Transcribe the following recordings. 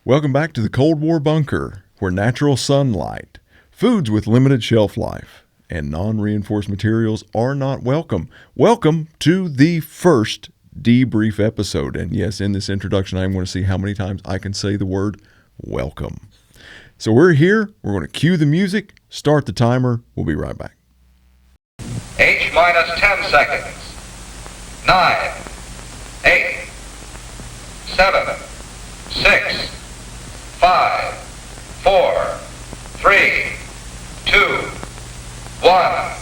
Welcome back to the Cold War Bunker, where natural sunlight, foods with limited shelf life, and non-reinforced materials are not welcome. Welcome to the first debrief episode. And yes, in this introduction, I'm going to see how many times I can say the word welcome. So we're here. We're going to cue the music, start the timer. We'll be right back. H minus 10 seconds. 9, 8, 7, 6, 5, 4, 3, 2, 1.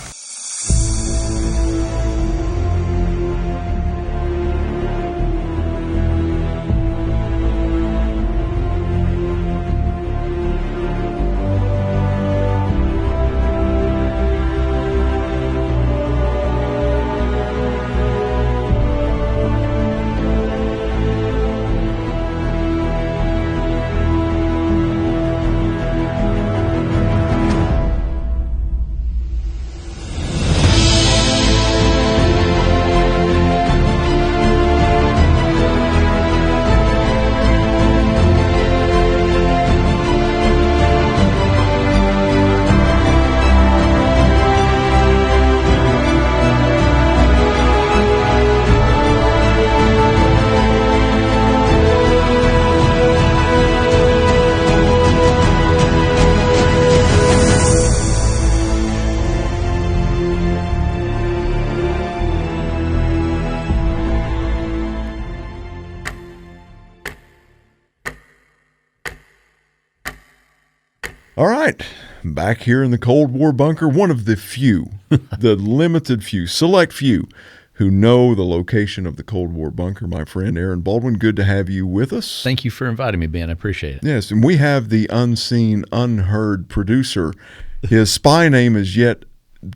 All right, back here in the Cold War Bunker, one of the few, the limited few, select few, who know the location of the Cold War Bunker, my friend Aaron Baldwin. Good to have you with us. Thank you for inviting me, Ben. I appreciate it. Yes, and we have the unseen, unheard producer. His spy name is yet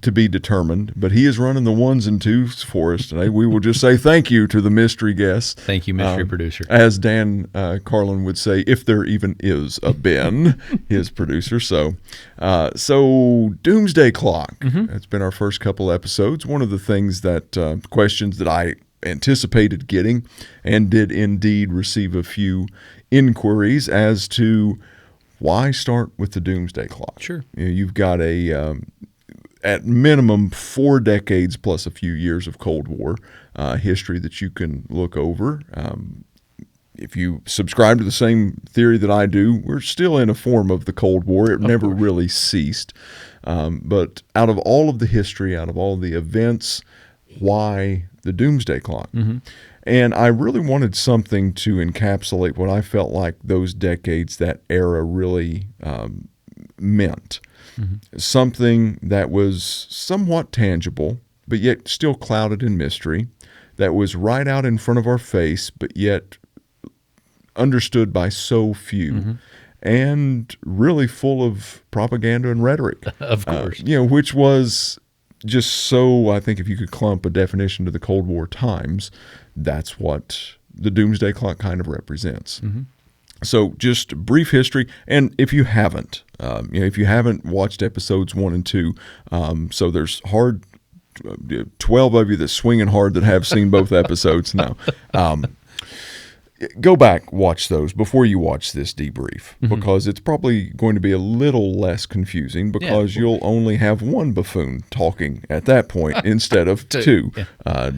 to be determined, but he is running the ones and twos for us today. We will just say thank you to the mystery guest. Thank you, mystery producer. As Dan Carlin would say, if there even is a Ben, his producer. So Doomsday Clock. That's been our first couple episodes. One of the things that questions that I anticipated getting and did indeed receive a few inquiries as to why start with the Doomsday Clock. Sure. You've got at minimum 4 decades plus a few years of Cold War history that you can look over. If you subscribe to the same theory that I do, we're still in a form of the Cold War. It never really ceased. But out of all of the history, out of all the events, why the Doomsday Clock? And I really wanted something to encapsulate what I felt like those decades, that era really meant. Something that was somewhat tangible, but yet still clouded in mystery, that was right out in front of our face, but yet understood by so few, and really full of propaganda and rhetoric. Of course. Which was just so, I think if you could clump a definition to the Cold War times, that's what the Doomsday Clock kind of represents. So just brief history, and if you haven't, watched episodes 1 and 2, so there's 12 of you that's swinging hard that have seen both episodes now. Go back, watch those before you watch this debrief, because it's probably going to be a little less confusing because you'll only have one buffoon talking at that point instead of two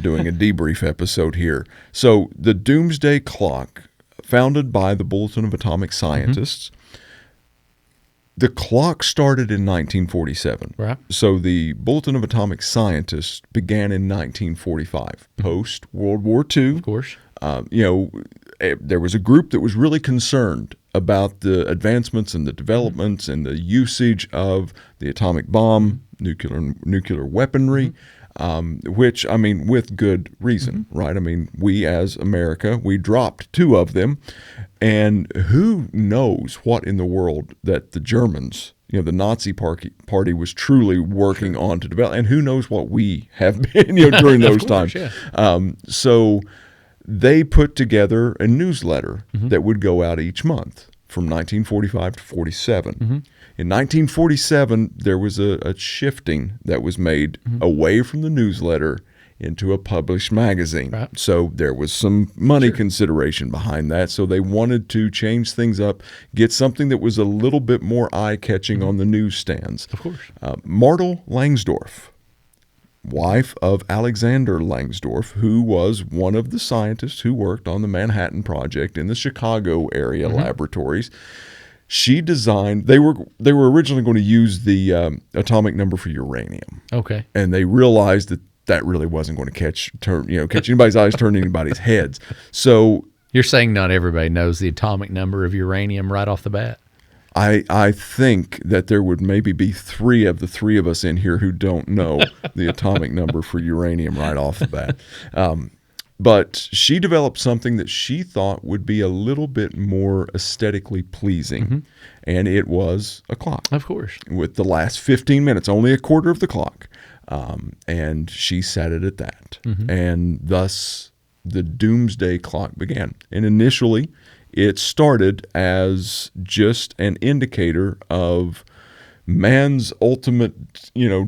doing a debrief episode here. So the Doomsday Clock, founded by the Bulletin of Atomic Scientists. The clock started in 1947. Right. So the Bulletin of Atomic Scientists began in 1945, post-World War II. Of course. There was a group that was really concerned about the advancements and the developments and the usage of the atomic bomb, nuclear weaponry, which, with good reason, right? We as America, we dropped 2 of them, and who knows what in the world that the Germans, the Nazi party was truly working on to develop, and who knows what we have been, during those times. So they put together a newsletter that would go out each month from 1945 to 47. In 1947, there was a shifting that was made away from the newsletter into a published magazine. Right. So there was some money consideration behind that. So they wanted to change things up, get something that was a little bit more eye-catching on the newsstands. Of course. Myrtle Langsdorff, wife of Alexander Langsdorff, who was one of the scientists who worked on the Manhattan Project in the Chicago area laboratories. She designed. They were originally going to use the atomic number for uranium. Okay. And they realized that really wasn't going to catch anybody's eyes, turn anybody's heads. So You're saying not everybody knows the atomic number of uranium right off the bat? I think that there would maybe be three of us in here who don't know the atomic number for uranium right off the bat. But she developed something that she thought would be a little bit more aesthetically pleasing, and it was a clock. Of course. With the last 15 minutes, only a quarter of the clock. And she set it at that. And thus, the Doomsday Clock began. And initially, it started as just an indicator of man's ultimate,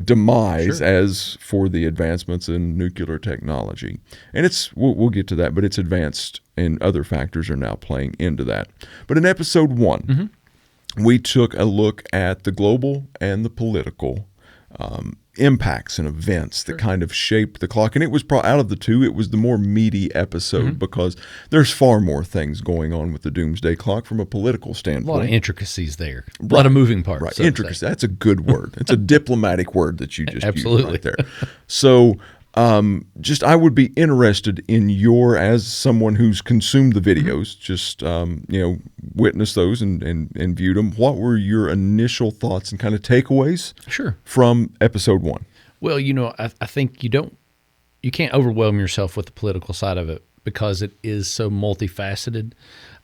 demise as for the advancements in nuclear technology. And we'll get to that, but it's advanced and other factors are now playing into that. But in episode 1, we took a look at the global and the political impacts and events that kind of shaped the clock. And it was out of the two, it was the more meaty episode because there's far more things going on with the Doomsday Clock from a political standpoint. A lot of intricacies there. A lot of moving parts. Right. So to Intricacy. say. That's a good word. It's a diplomatic word that you just used Absolutely. right there. So I would be interested in as someone who's consumed the videos, just, witnessed those and viewed them. What were your initial thoughts and kind of takeaways from episode 1? Well, I think you can't overwhelm yourself with the political side of it because it is so multifaceted.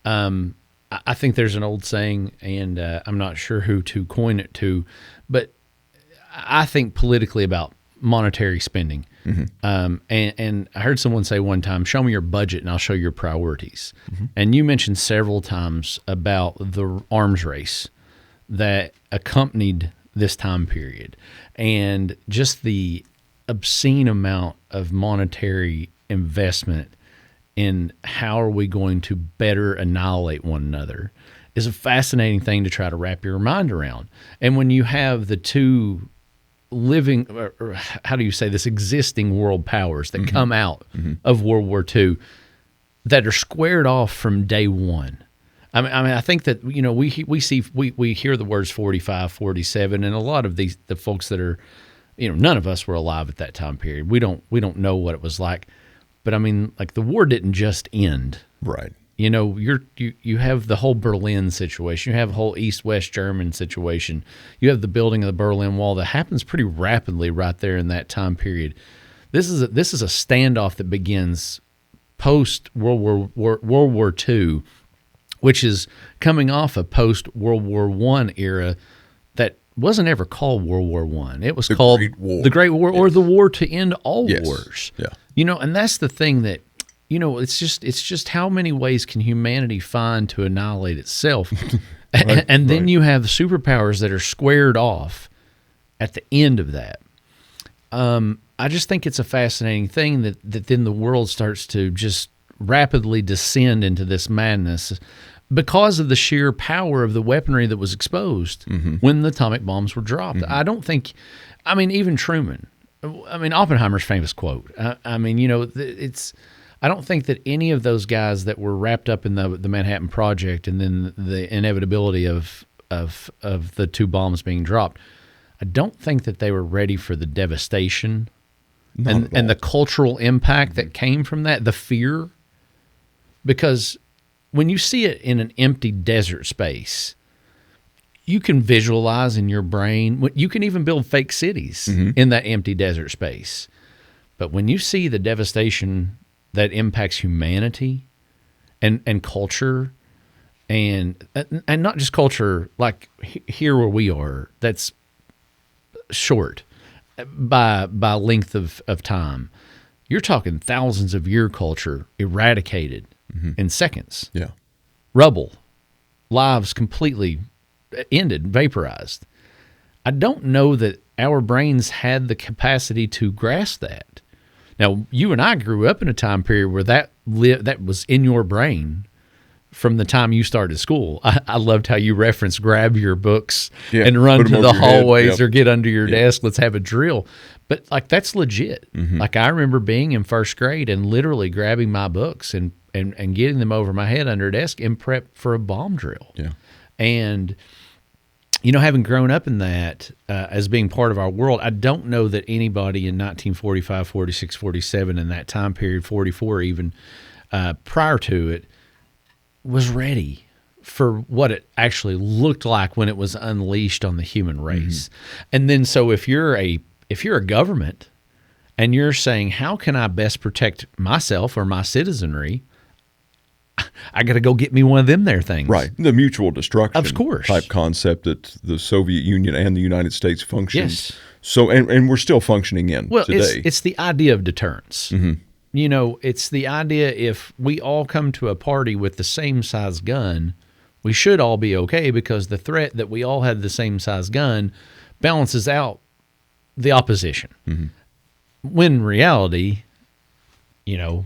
I think there's an old saying, and I'm not sure who to coin it to, but I think politically about monetary spending. And I heard someone say one time, show me your budget and I'll show you your priorities. And you mentioned several times about the arms race that accompanied this time period and just the obscene amount of monetary investment in how are we going to better annihilate one another is a fascinating thing to try to wrap your mind around. And when you have the two living, or how do you say this, existing world powers that come out of World War II that are squared off from day one. I mean, I think that, we hear the words 45, 47, and a lot of the folks that are, none of us were alive at that time period. We don't know what it was like. But I mean, like, the war didn't just end. Right. You have the whole Berlin situation. You have the whole East-West German situation. You have the building of the Berlin Wall that happens pretty rapidly right there in that time period. This is a standoff that begins post World War II, which is coming off a post World War I era that wasn't ever called World War I. It was called the Great War, or the war to end all wars. Yeah. And that's the thing that. It's just how many ways can humanity find to annihilate itself? And then you have the superpowers that are squared off at the end of that. I just think it's a fascinating thing that then the world starts to just rapidly descend into this madness because of the sheer power of the weaponry that was exposed when the atomic bombs were dropped. I don't think, even Truman, Oppenheimer's famous quote. I don't think that any of those guys that were wrapped up in the Manhattan Project and then the inevitability of the two bombs being dropped, I don't think that they were ready for the devastation and the cultural impact that came from that, the fear. Because when you see it in an empty desert space, you can visualize in your brain, you can even build fake cities in that empty desert space. But when you see the devastation that impacts humanity and culture, and not just culture like here where we are, that's short by length of time. You're talking thousands of year culture eradicated in seconds. Yeah. Rubble, lives completely ended, vaporized. I don't know that our brains had the capacity to grasp that, Now, you and I grew up in a time period where that was in your brain from the time you started school. I loved how you referenced grab your books and run to the hallways or get under your desk. Let's have a drill. But like, that's legit. Like, I remember being in first grade and literally grabbing my books and getting them over my head under a desk in prep for a bomb drill. Yeah. And, you know, having grown up in that as being part of our world, I don't know that anybody in 1945, 46, 47, in that time period, 44 even, prior to it, was ready for what it actually looked like when it was unleashed on the human race. And then, so if you're a government and you're saying, how can I best protect myself or my citizenry, I got to go get me one of them there things. Right. The mutual destruction of course. type concept that the Soviet Union and the United States functioned. Yes. So, and we're still functioning in today. It's the idea of deterrence. You know, it's the idea, if we all come to a party with the same size gun, we should all be okay, because the threat that we all had the same size gun balances out the opposition. When in reality, you know,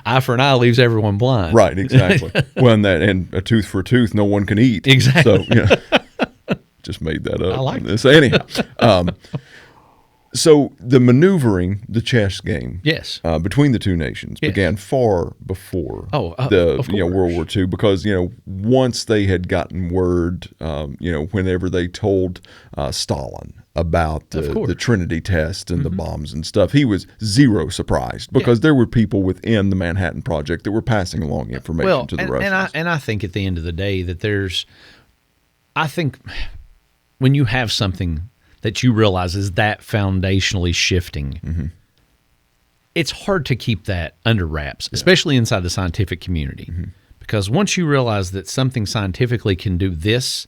eye for an eye leaves everyone blind. Right, exactly. Well, and a tooth for a tooth, no one can eat. Exactly. So, just made that up. I like this. Anyhow, so the maneuvering, the chess game, between the two nations began far before the World War II, because once they had gotten word, whenever they told Stalin about the Trinity test and the bombs and stuff, he was zero surprised, because there were people within the Manhattan Project that were passing along information to the Russians. And I think at the end of the day that I think when you have something that you realize is that foundationally shifting, it's hard to keep that under wraps, especially inside the scientific community. Because once you realize that something scientifically can do this,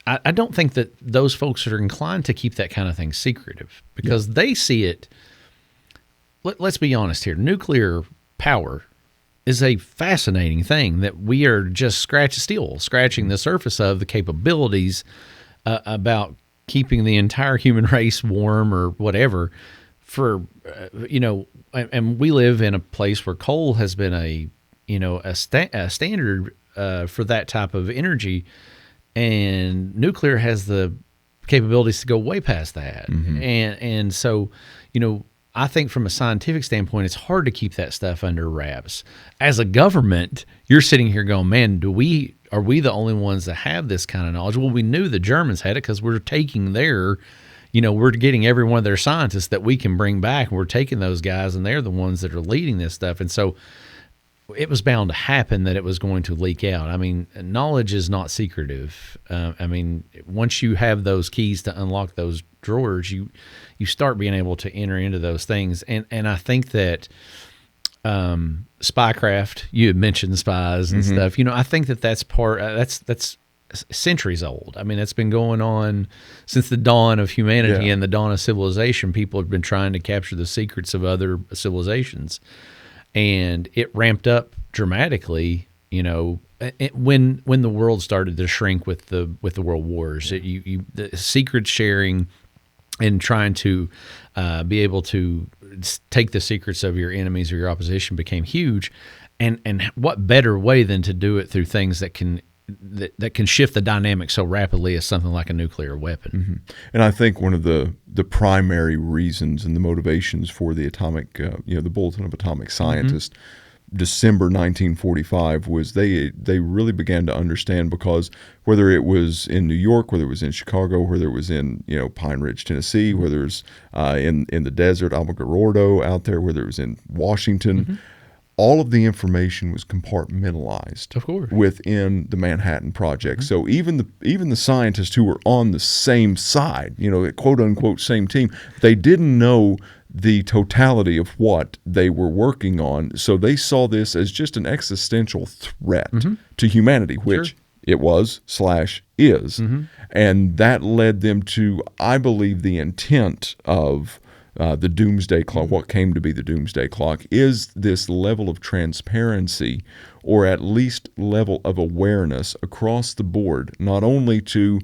I don't think that those folks are inclined to keep that kind of thing secretive, because they see it. Let's be honest here. Nuclear power is a fascinating thing that we are just scratching the surface of, the capabilities about keeping the entire human race warm or whatever for, and we live in a place where coal has been a standard for that type of energy, and nuclear has the capabilities to go way past that. And so, I think from a scientific standpoint, it's hard to keep that stuff under wraps. As a government, you're sitting here going, man, are we the only ones that have this kind of knowledge? Well, we knew the Germans had it, because we're taking we're getting every one of their scientists that we can bring back, and we're taking those guys, and they're the ones that are leading this stuff. And so it was bound to happen that it was going to leak out. I mean, knowledge is not secretive. Once you have those keys to unlock those drawers, you start being able to enter into those things. And I think that spycraft, you had mentioned spies and stuff. I think that's that's centuries old. I mean, that's been going on since the dawn of humanity and the dawn of civilization. People have been trying to capture the secrets of other civilizations. And it ramped up dramatically, when the world started to shrink with the world wars. The secret sharing and trying to be able to take the secrets of your enemies or your opposition became huge. And what better way than to do it through things that can shift the dynamic so rapidly as something like a nuclear weapon. And I think one of the primary reasons and the motivations for the atomic, the Bulletin of Atomic Scientists, December 1945, was they really began to understand, because whether it was in New York, whether it was in Chicago, whether it was in Pine Ridge, Tennessee, whether it was in the desert, Alamogordo out there, whether it was in Washington, all of the information was compartmentalized, of course, within the Manhattan Project. So even the scientists who were on the same side, quote unquote same team, they didn't know the totality of what they were working on. So they saw this as just an existential threat to humanity, which it was / is. And that led them to, I believe, the intent of the Doomsday Clock. What came to be the Doomsday Clock is this level of transparency, or at least level of awareness across the board, not only to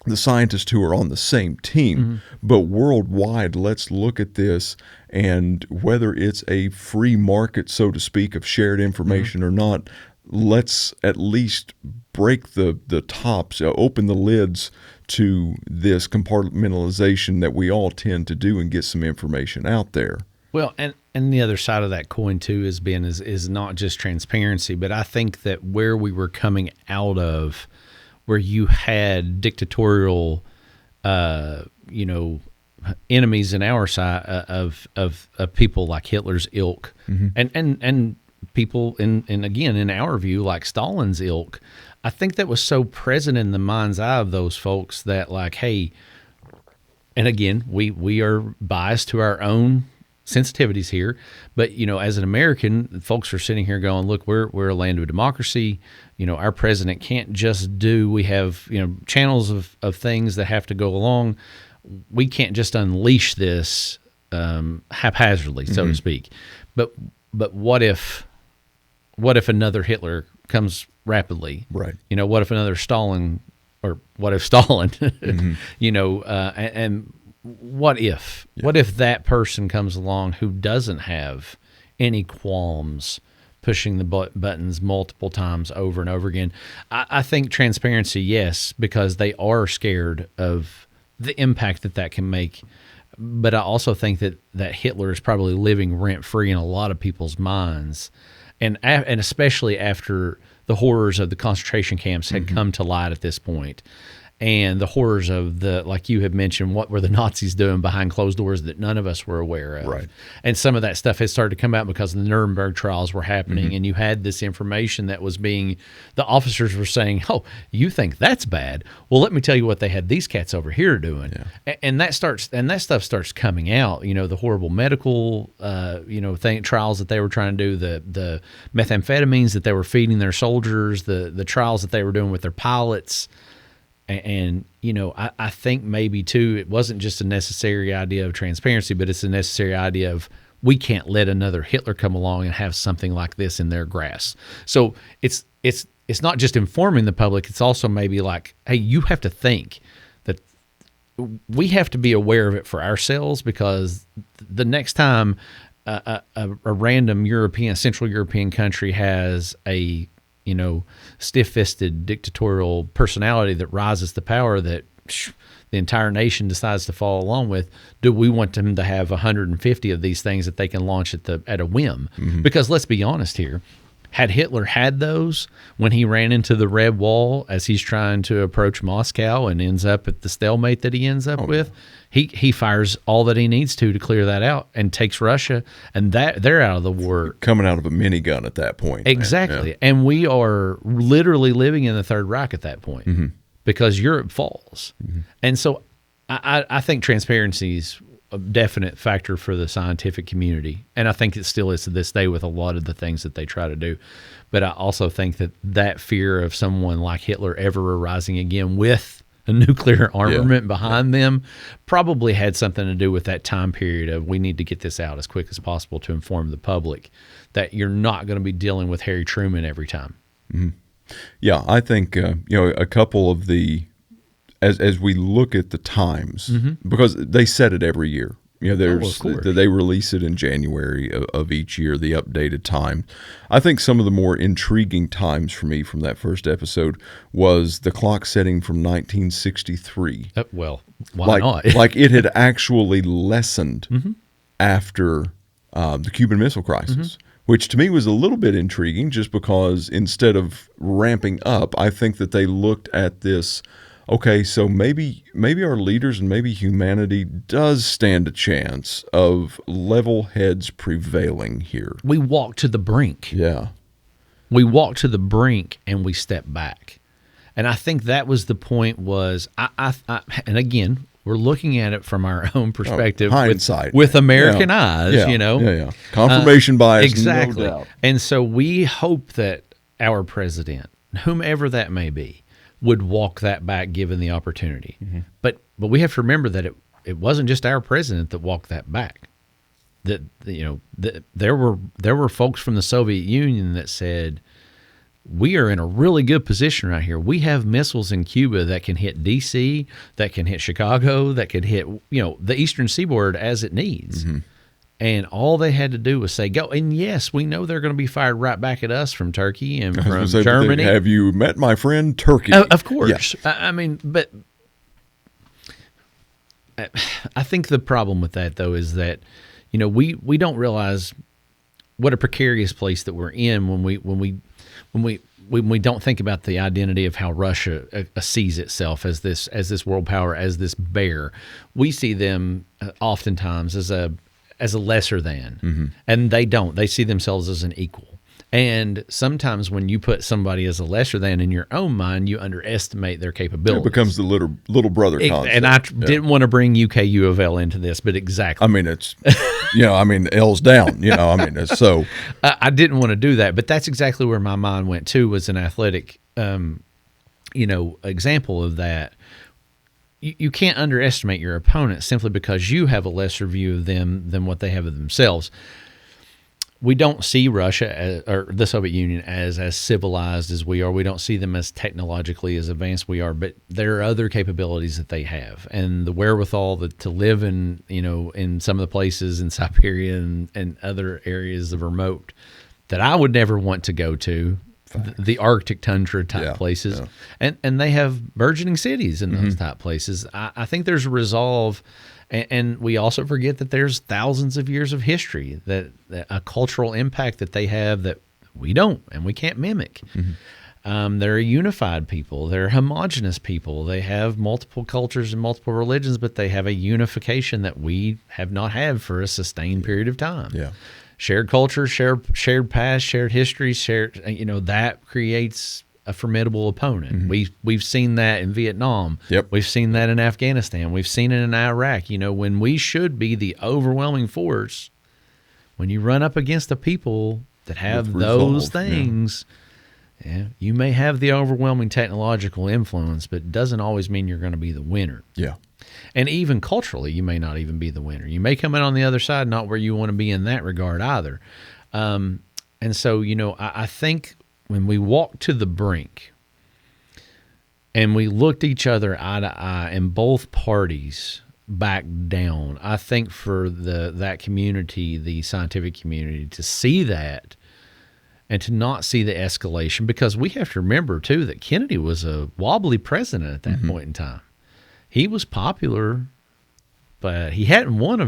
the scientists who are on the same team, but worldwide, let's look at this, and whether it's a free market, so to speak, of shared information or not, let's at least break the tops, open the lids to this compartmentalization that we all tend to do and get some information out there. Well, and the other side of that coin too is not just transparency, but I think that where we were coming out of, where you had dictatorial, enemies in our side of people like Hitler's ilk, and people in our view like Stalin's ilk. I think that was so present in the mind's eye of those folks that, like, hey, and again, we are biased to our own sensitivities here, but as an American, folks are sitting here going, look, we're a land of democracy. Our president can't just do, we have channels of things that have to go along. We can't just unleash this haphazardly, so to speak. But what if another Hitler comes rapidly? Right. What if another Stalin, or what if Stalin? And what if? Yeah. What if that person comes along who doesn't have any qualms pushing the buttons multiple times over and over again? I think transparency, yes, because they are scared of the impact that can make. But I also think that Hitler is probably living rent-free in a lot of people's minds, and especially after the horrors of the concentration camps had come to light at this point. And the horrors of like you had mentioned, what were the Nazis doing behind closed doors that none of us were aware of? Right. And some of that stuff has started to come out because the Nuremberg trials were happening, and you had this information that was the officers were saying, oh, you think that's bad? Well, let me tell you what they had these cats over here doing. Yeah. And that stuff starts coming out, the horrible medical, trials that they were trying to do, the methamphetamines that they were feeding their soldiers, the trials that they were doing with their pilots. And I think maybe, too, it wasn't just a necessary idea of transparency, but it's a necessary idea of we can't let another Hitler come along and have something like this in their grasp. So it's not just informing the public. It's also maybe like, hey, you have to think that we have to be aware of it for ourselves, because the next time a random Central European country has a stiff-fisted dictatorial personality that rises to power that the entire nation decides to follow along with, do we want them to have 150 of these things that they can launch at a whim? Because let's be honest here, had Hitler had those when he ran into the Red Wall as he's trying to approach Moscow and ends up at the stalemate that he ends up with, he fires all that he needs to clear that out and takes Russia, and they're out of the war. Coming out of a minigun at that point. Exactly. Yeah. And we are literally living in the Third Reich at that point because Europe falls. And so I think transparency is a definite factor for the scientific community, and I think it still is to this day with a lot of the things that they try to do. But I also think that fear of someone like Hitler ever arising again with a nuclear armament behind them probably had something to do with that time period of, we need to get this out as quick as possible to inform the public that you're not going to be dealing with Harry Truman every time. Yeah, I think a couple of the as we look at the times, because they set it every year. They release it in January of each year, the updated time. I think some of the more intriguing times for me from that first episode was the clock setting from 1963. Why not? Like it had actually lessened after the Cuban Missile Crisis, which to me was a little bit intriguing, just because instead of ramping up, I think that they looked at this. Okay, so maybe our leaders and maybe humanity does stand a chance of level heads prevailing here. We walk to the brink. Yeah. We walk to the brink and we step back. And I think that was the point was, and again, we're looking at it from our own perspective, hindsight, with American eyes, Yeah. Confirmation bias, exactly. No doubt. And so we hope that our president, whomever that may be, would walk that back given the opportunity. But we have to remember that it wasn't just our president that walked that back. That there were folks from the Soviet Union that said, we are in a really good position right here. We have missiles in Cuba that can hit D.C., that can hit Chicago, that could hit, the eastern seaboard as it needs. And all they had to do was say, go. And yes, we know they're going to be fired right back at us from Turkey and from Germany. Have you met my friend Turkey? Of course. Yeah. I mean, but I think the problem with that, though, is that, we don't realize what a precarious place that we're in when we don't think about the identity of how Russia sees itself as this world power, as this bear. We see them oftentimes as a lesser than, and they don't. They see themselves as an equal. And sometimes when you put somebody as a lesser than in your own mind, you underestimate their capabilities. It becomes the little brother concept. And I didn't want to bring UK U of L into this, but exactly. I mean, it's, L's down, it's so. I didn't want to do that, but that's exactly where my mind went to, was an athletic, example of that. You can't underestimate your opponent simply because you have a lesser view of them than what they have of themselves. We don't see Russia or the Soviet Union as civilized as we are. We don't see them as technologically as advanced we are, but there are other capabilities that they have, and the wherewithal to live in some of the places in Siberia and other areas of remote that I would never want to go to. The Arctic tundra type places, and they have burgeoning cities in those type places. I think there's a resolve, and we also forget that there's thousands of years of history, that a cultural impact that they have that we don't and we can't mimic. They're a unified people. They're homogenous people. They have multiple cultures and multiple religions, but they have a unification that we have not had for a sustained period of time. Yeah. Shared culture, shared past, shared history, that creates a formidable opponent. We've seen that in Vietnam. Yep. We've seen that in Afghanistan. We've seen it in Iraq. When we should be the overwhelming force, when you run up against the people that have those things, you may have the overwhelming technological influence, but it doesn't always mean you're going to be the winner. Yeah. And even culturally, you may not even be the winner. You may come in on the other side, not where you want to be in that regard either. And so, I think when we walked to the brink and we looked each other eye to eye and both parties backed down, I think for that community, the scientific community, to see that and to not see the escalation, because we have to remember, too, that Kennedy was a wobbly president at that point in time. He was popular, but he hadn't won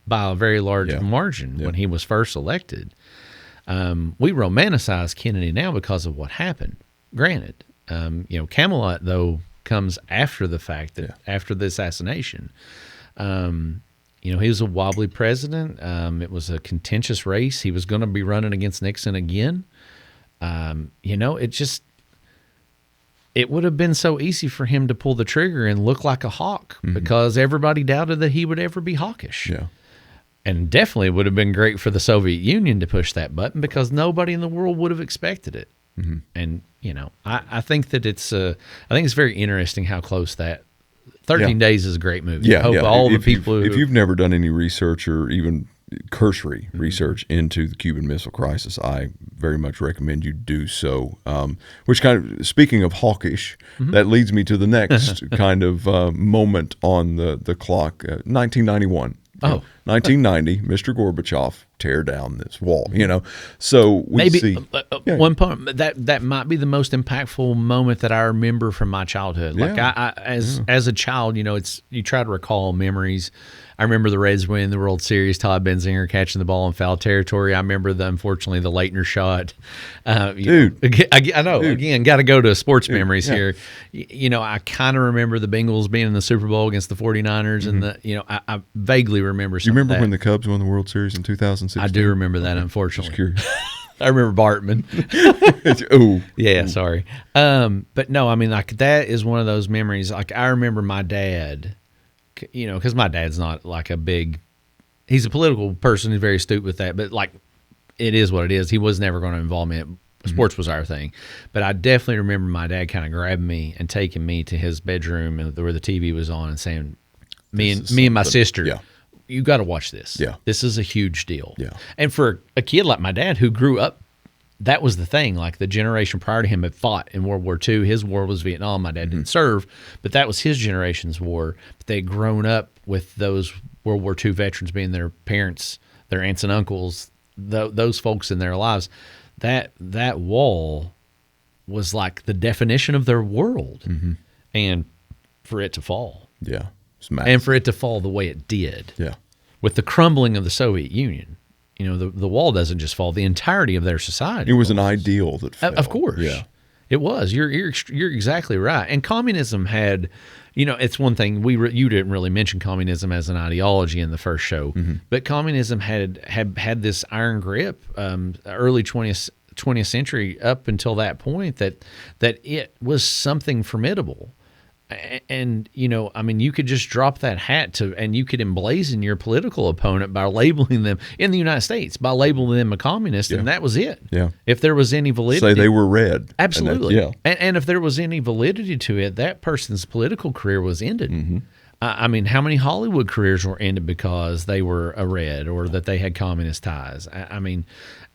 by a very large margin when he was first elected. We romanticize Kennedy now because of what happened. Granted, Camelot, though, comes after the fact, that after the assassination. He was a wobbly president. It was a contentious race. He was going to be running against Nixon again. It would have been so easy for him to pull the trigger and look like a hawk, because everybody doubted that he would ever be hawkish. Yeah. And definitely would have been great for the Soviet Union to push that button, because nobody in the world would have expected it. And, I think that it's very interesting how close that 13 Days is a great movie. I hope all the people if you've never done any research or even cursory research into the Cuban Missile Crisis, I very much recommend you do so. Which kind of, speaking of hawkish, that leads me to the next kind of moment on the clock. 1991. 1990, Mr. Gorbachev tear down this wall. So we see one point that might be the most impactful moment that I remember from my childhood. Like as a child, you try to recall memories. I remember the Reds winning the World Series, Todd Benzinger catching the ball in foul territory. I remember unfortunately the Leitner shot. Dude. I know. Dude. Again, got to go to sports memories here. I kind of remember the Bengals being in the Super Bowl against the 49ers, and I vaguely remember some. You remember when the Cubs won the World Series in 2016? I do remember that, unfortunately. Just curious. I remember Bartman. Ooh. Yeah, sorry. But no, I mean, like, that is one of those memories. Like, I remember my dad, because my dad's not like he's a political person. He's very astute with that, but like, it is what it is. He was never going to involve me. Sports was our thing. But I definitely remember my dad kind of grabbing me and taking me to his bedroom where the TV was on and saying, me and my sister, you got to watch this. Yeah. This is a huge deal. Yeah. And for a kid like my dad who grew up, that was the thing. Like the generation prior to him had fought in World War II. His war was Vietnam. My dad didn't serve, but that was his generation's war. But they'd grown up with those World War II veterans being their parents, their aunts and uncles, those folks in their lives. That wall was like the definition of their world. And for it to fall. Yeah. It's massive. And for it to fall the way it did. Yeah. With the crumbling of the Soviet Union. You know, the wall doesn't just fall. The entirety of their society. It was an ideal that fell. Of course. Yeah. It was. You're exactly right. And communism had, you know, it's one thing you didn't really mention communism as an ideology in the first show, but communism had this iron grip, early 20th century up until that point that it was something formidable. And, you know, I mean, you could just drop that hat and you could emblazon your political opponent by labeling them in the United States, by labeling them a communist, and that was it. Yeah. If there was any validity. Say they were red. Absolutely. And if there was any validity to it, that person's political career was ended. I mean, how many Hollywood careers were ended because they were a red or that they had communist ties? I mean,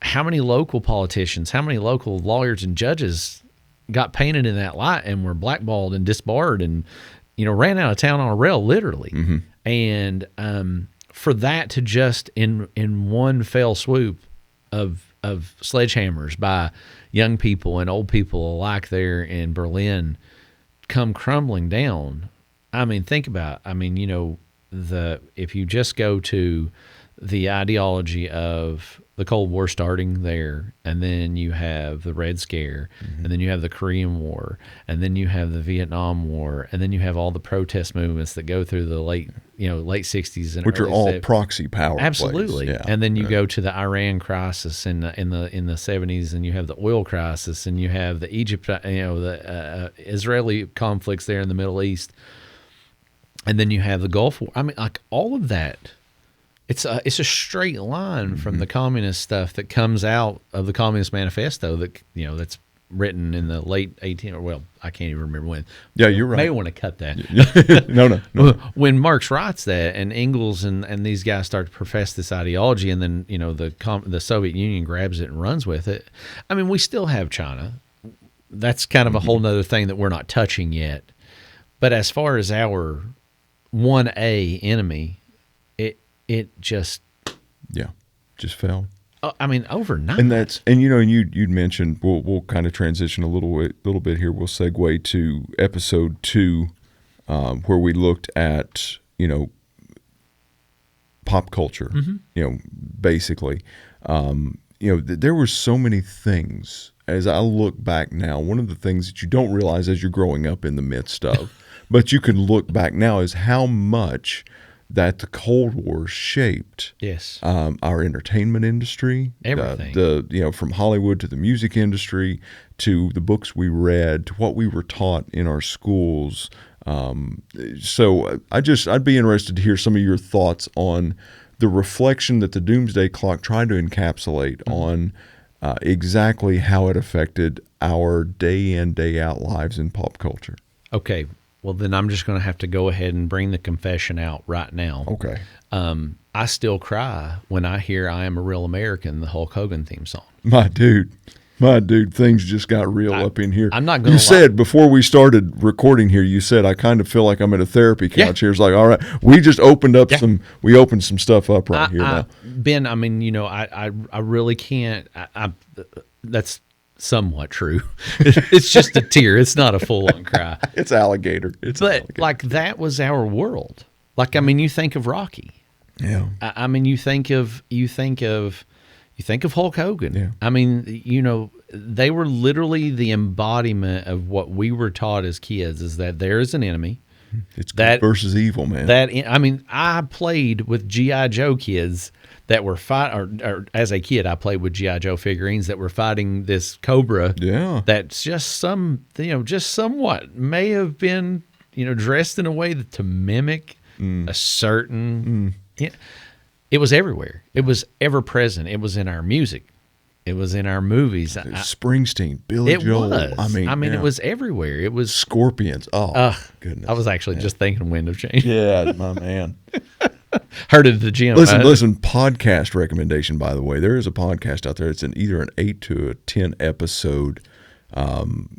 how many local politicians, how many local lawyers and judges got painted in that light and were blackballed and disbarred and, you know, ran out of town on a rail, literally. And for that to just in one fell swoop of sledgehammers by young people and old people alike there in Berlin come crumbling down. I mean, think about, I mean, you know, if you just go to the ideology of the Cold War starting there, and then you have the Red Scare, and then you have the Korean War, and then you have the Vietnam War, and then you have all the protest movements that go through the late 60s and which are all 70s. proxy power Absolutely. plays. Yeah. And then you go to the Iran crisis in the 70s, and you have the oil crisis, and you have the Egypt, the Israeli conflicts there in the Middle East, and then you have the Gulf War. I mean, like all of that. It's a straight line from the communist stuff that comes out of the Communist Manifesto that, you know, that's written in the late 18th, well, I can't even remember when. Yeah, you're right. May want to cut that. No. When Marx writes that and Engels and these guys start to profess this ideology, and then, you know, the Soviet Union grabs it and runs with it. I mean, we still have China. That's kind of a whole nother thing that we're not touching yet. But as far as our 1A enemy, it just fell. I mean, overnight. And you know, you'd mentioned we'll kind of transition a little bit here. We'll segue to episode 2, where we looked at, you know, pop culture. You know, basically, you know, there were so many things. As I look back now, one of the things that you don't realize as you're growing up in the midst of, but you can look back now, is how much that the Cold War shaped our entertainment industry, everything. You know, from Hollywood to the music industry to the books we read to what we were taught in our schools. So I'd be interested to hear some of your thoughts on the reflection that the Doomsday Clock tried to encapsulate on exactly how it affected our day in, day out lives in pop culture. Okay. Well, then I'm just going to have to go ahead and bring the confession out right now. Okay. I still cry when I hear "I Am a Real American," the Hulk Hogan theme song. My dude, things just got real up in here. I'm not going to You said before we started recording here, you said, I kind of feel like I'm at a therapy couch here. It's like, all right, we just opened up we opened some stuff up right here now. Ben, I mean, you know, I really can't, that's somewhat true. It's just a tear. It's not a full-on cry. It's alligator. But like that was our world. Like, I mean, you think of Rocky. Yeah. I mean, you think of Hulk Hogan. Yeah. I mean, you know, they were literally the embodiment of what we were taught as kids: is that there is an enemy. It's good versus evil, man. I mean, I played with G.I. Joe kids that were or as a kid, I played with G.I. Joe figurines that were fighting this Cobra. Yeah. That's just just somewhat may have been, you know, dressed in a way to mimic a certain. It was everywhere. It was ever present. It was in our music. It was in our movies. Springsteen, Billy Joel. I mean, it was everywhere. It was Scorpions. Oh, goodness. I was actually just thinking Wind of Change. Yeah, my man. Heard it at the gym. Listen. Podcast recommendation, by the way. There is a podcast out there. It's either an 8 to a 10 episode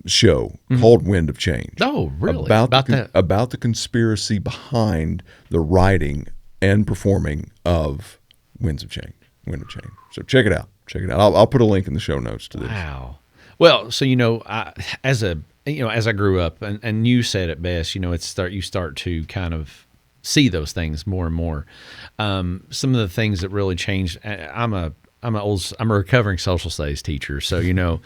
show called Wind of Change. Oh, really? About the conspiracy behind the writing and performing of Wind of Change. So check it out. I'll put a link in the show notes to this. Wow. Well, so as I grew up, and you said it best, you start to kind of see those things more and more. Some of the things that really changed. I'm a recovering social studies teacher, so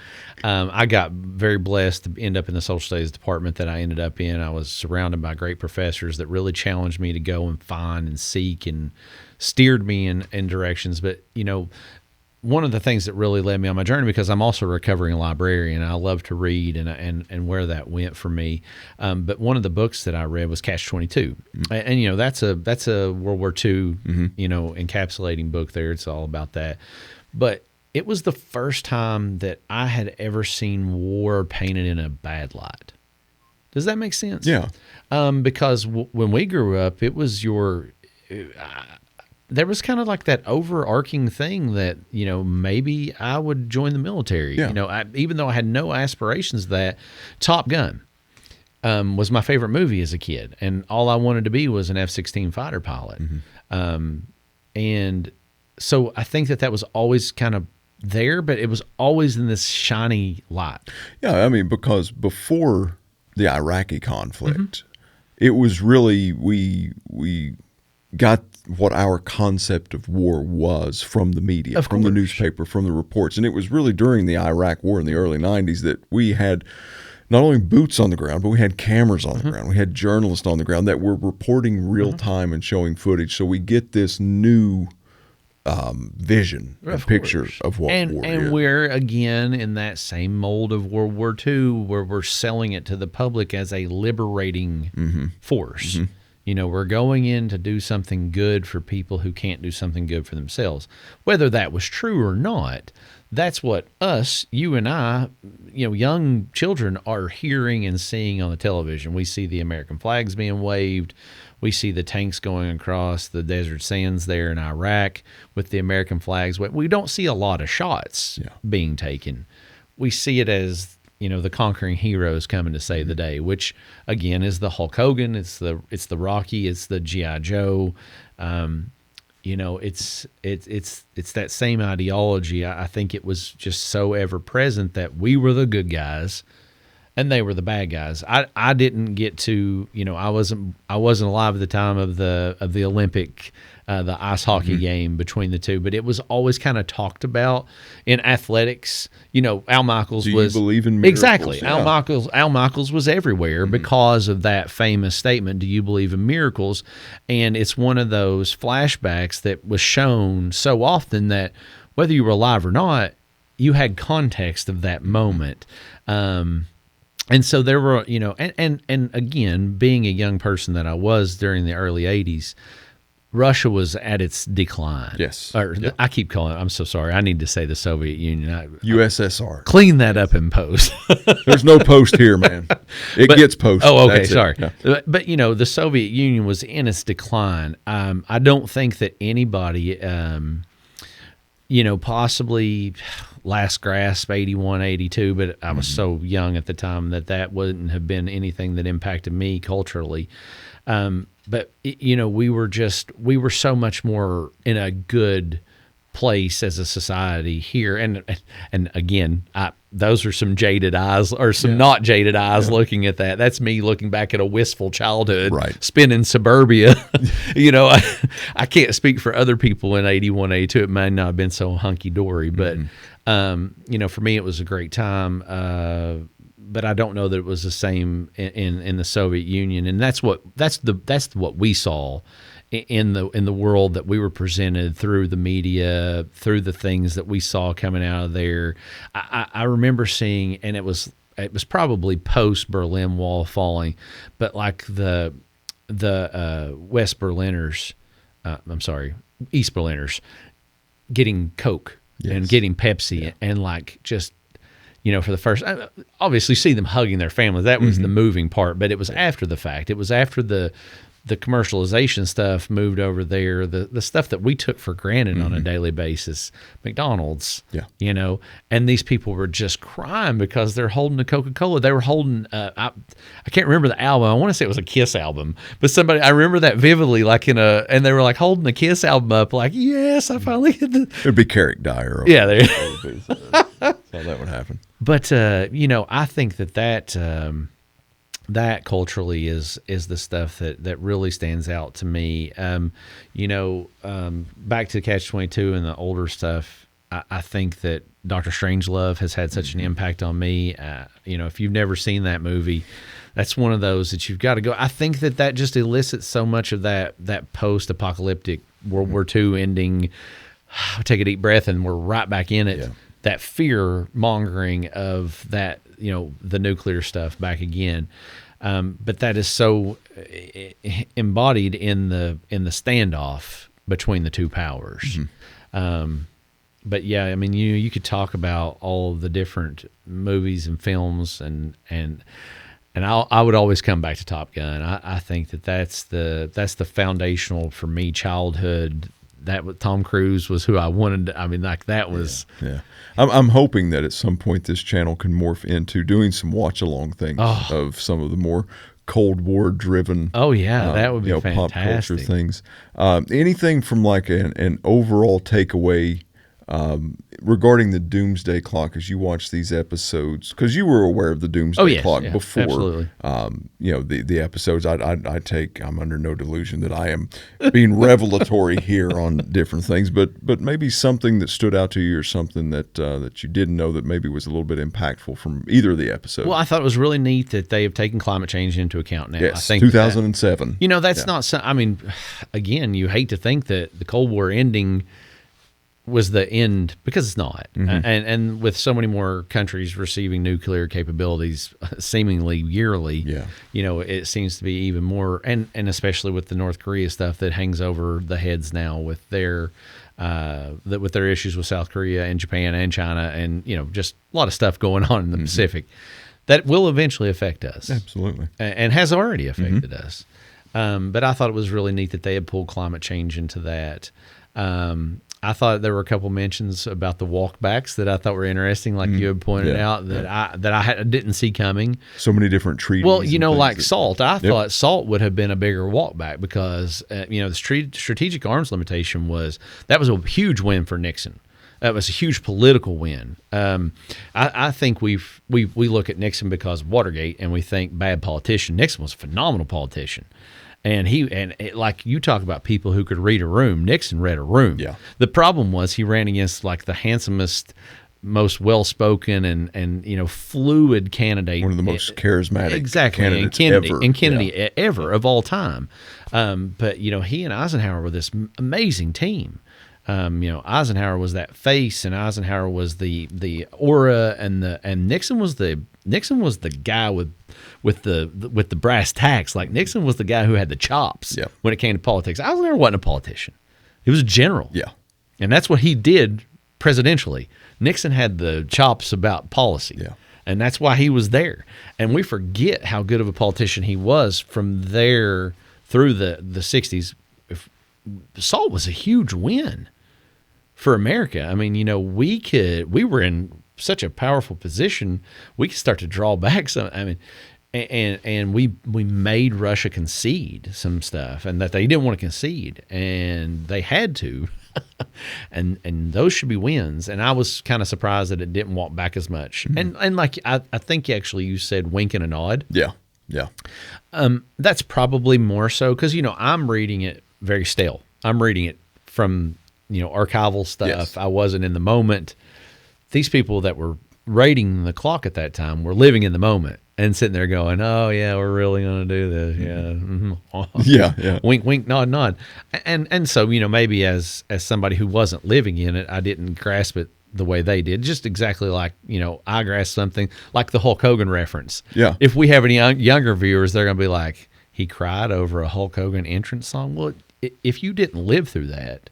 I got very blessed to end up in the social studies department that I ended up in. I was surrounded by great professors that really challenged me to go and find and seek and steered me in directions. But one of the things that really led me on my journey, because I'm also a recovering librarian, I love to read, and where that went for me. But one of the books that I read was Catch-22, and that's a World War II encapsulating book. There, it's all about that. But it was the first time that I had ever seen war painted in a bad light. Does that make sense? Yeah. Because when we grew up, it was there was kind of like that overarching thing that, maybe I would join the military. Yeah. Even though I had no aspirations of that, Top Gun was my favorite movie as a kid. And all I wanted to be was an F-16 fighter pilot. And so I think that was always kind of there, but it was always in this shiny light. Yeah, I mean, because before the Iraqi conflict, it was really, we got what our concept of war was from the media, from the newspaper, from the reports. And it was really during the Iraq war in the early 90s that we had not only boots on the ground, but we had cameras on the ground. We had journalists on the ground that were reporting real time and showing footage. So we get this new vision, a picture of what war is. And we're, again, in that same mold of World War II, where we're selling it to the public as a liberating force. We're going in to do something good for people who can't do something good for themselves. Whether that was true or not, that's what you and I, young children are hearing and seeing on the television. We see the American flags being waved. We see the tanks going across the desert sands there in Iraq with the American flags. We don't see a lot of shots being taken. We see it as the conquering heroes coming to save the day, which again is the Hulk Hogan, it's the Rocky, it's the G.I. Joe. It's that same ideology. I think it was just so ever present that we were the good guys and they were the bad guys. I didn't get to, I wasn't alive at the time of the Olympic, the ice hockey game between the two, but it was always kind of talked about in athletics. Al Michaels was. Do you believe in miracles? Exactly. Yeah. Al Michaels was everywhere because of that famous statement, "Do you believe in miracles?" And it's one of those flashbacks that was shown so often that whether you were alive or not, you had context of that moment. And so there were, and again, being a young person that I was during the early 80s, Russia was at its decline. Yes. I keep calling it, I'm so sorry. I need to say the Soviet Union. USSR. Clean that up in post. There's no post here, man. It gets posted. Oh, okay, That's sorry. Yeah. But, the Soviet Union was in its decline. I don't think that anybody, possibly last grasp 81, 82, but I was so young at the time that wouldn't have been anything that impacted me culturally. But we were so much more in a good place as a society here. And again, those are some jaded eyes or some not jaded eyes looking at that. That's me looking back at a wistful childhood, spinning suburbia. I can't speak for other people in 81, 82. It might not have been so hunky-dory, but, for me, it was a great time. But I don't know that it was the same in the Soviet Union. And that's what we saw in the world that we were presented through the media, through the things that we saw coming out of there. I remember seeing, and it was probably post Berlin Wall falling, but like the West Berliners, East Berliners getting Coke and getting Pepsi and like just, for the first, obviously see them hugging their families. That was the moving part, but it was after the fact. It was after the the commercialization stuff moved over there. The stuff that we took for granted on a daily basis, McDonald's, and these people were just crying because they're holding a Coca-Cola. They were holding, I can't remember the album. I want to say it was a Kiss album, but I remember that vividly, and they were like holding the Kiss album up, like, yes, I finally hit the. It'd be Carrick Dyer. Yeah, there. That's how that would happen. But I think that culturally is the stuff that really stands out to me. Back to Catch-22 and the older stuff, I think that Dr. Strangelove has had such an impact on me. If you've never seen that movie, that's one of those that you've got to go. I think that just elicits so much of that post-apocalyptic World War II ending. Take a deep breath, and we're right back in it. Yeah. That fear mongering of that, the nuclear stuff back again. But that is so embodied in the standoff between the two powers. But yeah, I mean, you could talk about all the different movies and films, and I would always come back to Top Gun. I think that's the foundational for me childhood. That Tom Cruise was who I wanted. I mean, like that was. Yeah. I'm hoping that at some point this channel can morph into doing some watch along things of some of the more Cold War driven. Oh yeah, that would be fantastic. Pop culture things. Anything from like an overall takeaway regarding the Doomsday Clock as you watch these episodes, because you were aware of the Doomsday Clock before. Absolutely. The episodes. I'm under no delusion that I am being revelatory here on different things, but maybe something that stood out to you, or something that you didn't know that maybe was a little bit impactful from either of the episodes. Well, I thought it was really neat that they have taken climate change into account now. Yes, I think 2007. That's not. I mean, again, you hate to think that the Cold War ending was the end, because it's not. And with so many more countries receiving nuclear capabilities seemingly yearly, it seems to be even more, and especially with the North Korea stuff that hangs over the heads now with their issues with South Korea and Japan and China, and just a lot of stuff going on in the Pacific that will eventually affect us. Absolutely. And has already affected us. But I thought it was really neat that they had pulled climate change into that. I thought there were a couple mentions about the walkbacks that I thought were interesting, like you had pointed out, that I didn't see coming. So many different treaties. Well, like SALT. I thought SALT would have been a bigger walkback because the strategic arms limitation was a huge win for Nixon. That was a huge political win. I think we look at Nixon because of Watergate, and we think bad politician. Nixon was a phenomenal politician. And like you talk about people who could read a room. Nixon read a room. Yeah. The problem was he ran against like the handsomest, most well-spoken and fluid candidate. One of the most charismatic candidates Kennedy ever of all time. But he and Eisenhower were this amazing team. Eisenhower was that face, and Eisenhower was the aura, and Nixon was the guy with the brass tacks. Like Nixon was the guy who had the chops when it came to politics. Eisenhower wasn't a politician; he was a general. Yeah, and that's what he did presidentially. Nixon had the chops about policy. Yeah. And that's why he was there. And we forget how good of a politician he was from there through the 60s. SALT was a huge win for America. I mean, we were in such a powerful position, we could start to draw back some. I mean, and we made Russia concede some stuff, and that they didn't want to concede, and they had to. and those should be wins. And I was kind of surprised that it didn't walk back as much. Mm-hmm. And like I think actually you said wink and a nod. Yeah. That's probably more so because I'm reading it very stale. I'm reading it from archival stuff. Yes. I wasn't in the moment. These people that were rating the clock at that time were living in the moment and sitting there going, "Oh yeah, we're really going to do this." Yeah, yeah. Wink, wink, nod, nod. And so maybe as somebody who wasn't living in it, I didn't grasp it the way they did. Just exactly like I grasped something like the Hulk Hogan reference. Yeah. If we have any younger viewers, they're going to be like, "He cried over a Hulk Hogan entrance song." Well, if you didn't live through that,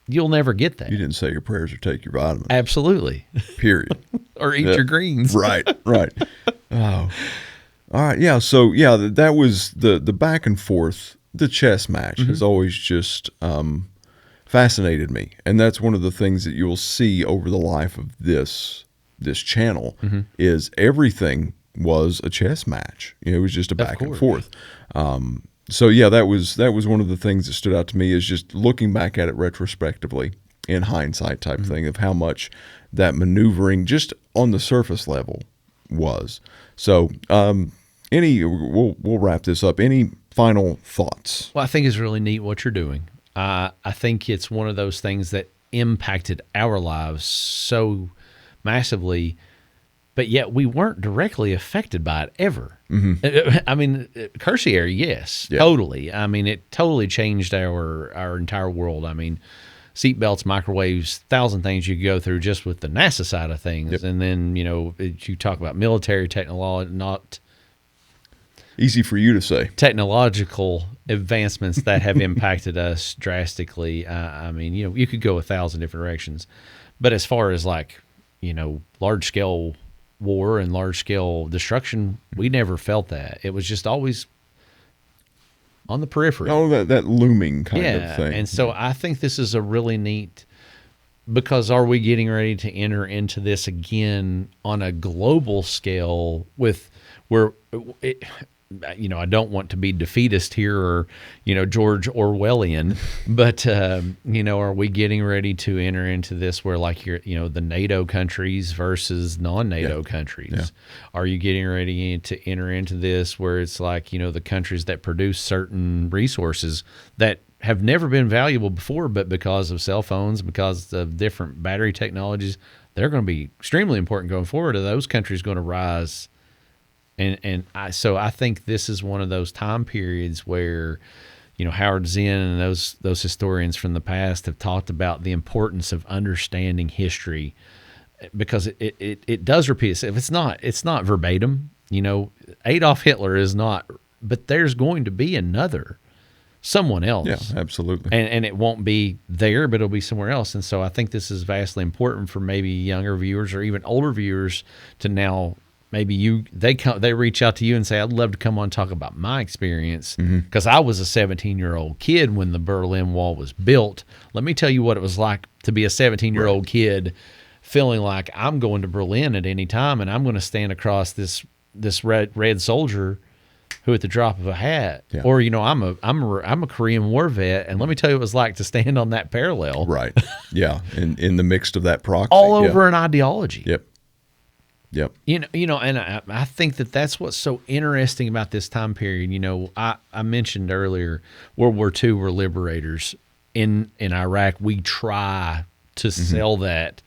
you'll never get that. You didn't say your prayers or take your vitamins. Absolutely. Period. Or eat your greens. Right. Oh. All right, yeah. So yeah, that was the back and forth. The chess match has always just fascinated me, and that's one of the things that you'll see over the life of this channel is everything was a chess match. It was just a back and forth. So yeah, that was one of the things that stood out to me is just looking back at it retrospectively in hindsight type thing of how much that maneuvering just on the surface level was. So we'll wrap this up. Any final thoughts? Well, I think it's really neat what you're doing. I think it's one of those things that impacted our lives so massively, but yet we weren't directly affected by it ever. I mean, cursory, yes, totally. I mean, it totally changed our entire world. I mean, seatbelts, microwaves, 1,000 things you could go through just with the NASA side of things. And then, you talk about military technology, not easy for you to say. Technological advancements that have impacted us drastically. I mean, you could go 1,000 different directions. But as far as large-scale war and large-scale destruction, we never felt that. It was just always on the periphery. Oh, that looming kind of thing. And so I think this is a really neat, because are we getting ready to enter into this again on a global scale I don't want to be defeatist here or, George Orwellian, but, are we getting ready to enter into this where the NATO countries versus non-NATO countries? Yeah. Are you getting ready to enter into this where it's the countries that produce certain resources that have never been valuable before, but because of cell phones, because of different battery technologies, they're going to be extremely important going forward. Are those countries going to rise? So I think this is one of those time periods where, Howard Zinn and those historians from the past have talked about the importance of understanding history, because it does repeat itself. It's not verbatim. Adolf Hitler is not, but there's going to be someone else. Yeah, absolutely. And it won't be there, but it'll be somewhere else. And so I think this is vastly important for maybe younger viewers or even older viewers to now. Maybe they reach out to you and say, I'd love to come on and talk about my experience, because I was a 17-year-old kid when the Berlin Wall was built. Let me tell you what it was like to be a 17-year-old kid feeling like I'm going to Berlin at any time and I'm going to stand across this red soldier who at the drop of a hat, or I'm a Korean War vet, and let me tell you what it was like to stand on that parallel. Right. Yeah. In the mix of that proxy. All over an ideology. Yep. Yep. And I think that's what's so interesting about this time period. I mentioned earlier World War II were liberators. In Iraq, we try to sell that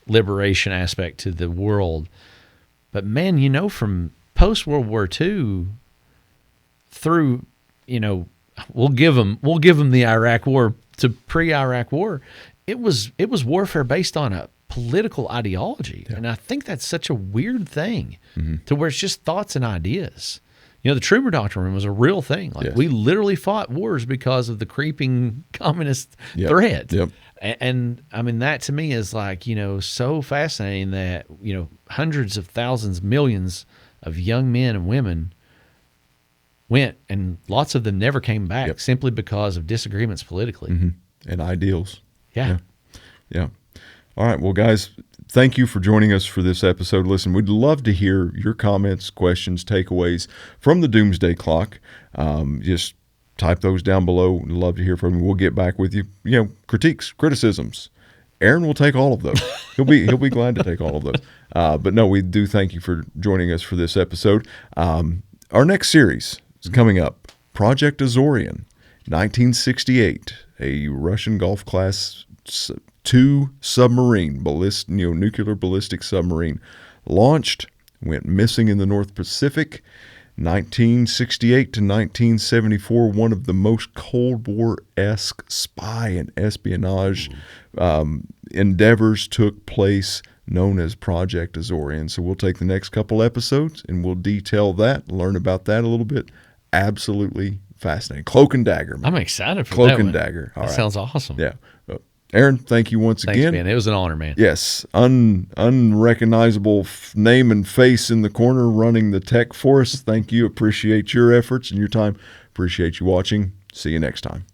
liberation aspect to the world. But man, from post-World War II through, we'll give them the Iraq War to pre-Iraq War. It was warfare based on a political ideology. Yeah. And I think that's such a weird thing to where it's just thoughts and ideas. The Truman Doctrine was a real thing. We literally fought wars because of the creeping communist threat. Yep. And I mean, that to me is so fascinating that, hundreds of thousands, millions of young men and women went, and lots of them never came back simply because of disagreements politically. And ideals. Yeah. All right. Well, guys, thank you for joining us for this episode. Listen, we'd love to hear your comments, questions, takeaways from the Doomsday Clock. Just type those down below. We'd love to hear from you. We'll get back with you. Critiques, criticisms. Aaron will take all of those. He'll be glad to take all of those. But no, we do thank you for joining us for this episode. Our next series is coming up. Project Azorian, 1968, a Russian Gulf class 2 submarine, nuclear ballistic submarine, launched, went missing in the North Pacific, 1968 to 1974. One of the most Cold War-esque spy and espionage endeavors took place, known as Project Azorian. So we'll take the next couple episodes and we'll detail that, learn about that a little bit. Absolutely fascinating. Cloak and Dagger, man. I'm excited for Cloak that and one. Dagger. All that right. Sounds awesome. Yeah. Aaron, thank you once Thanks, again. man. It was an honor, man. Yes, unrecognizable name and face in the corner running the tech for us. Thank you. Appreciate your efforts and your time. Appreciate you watching. See you next time.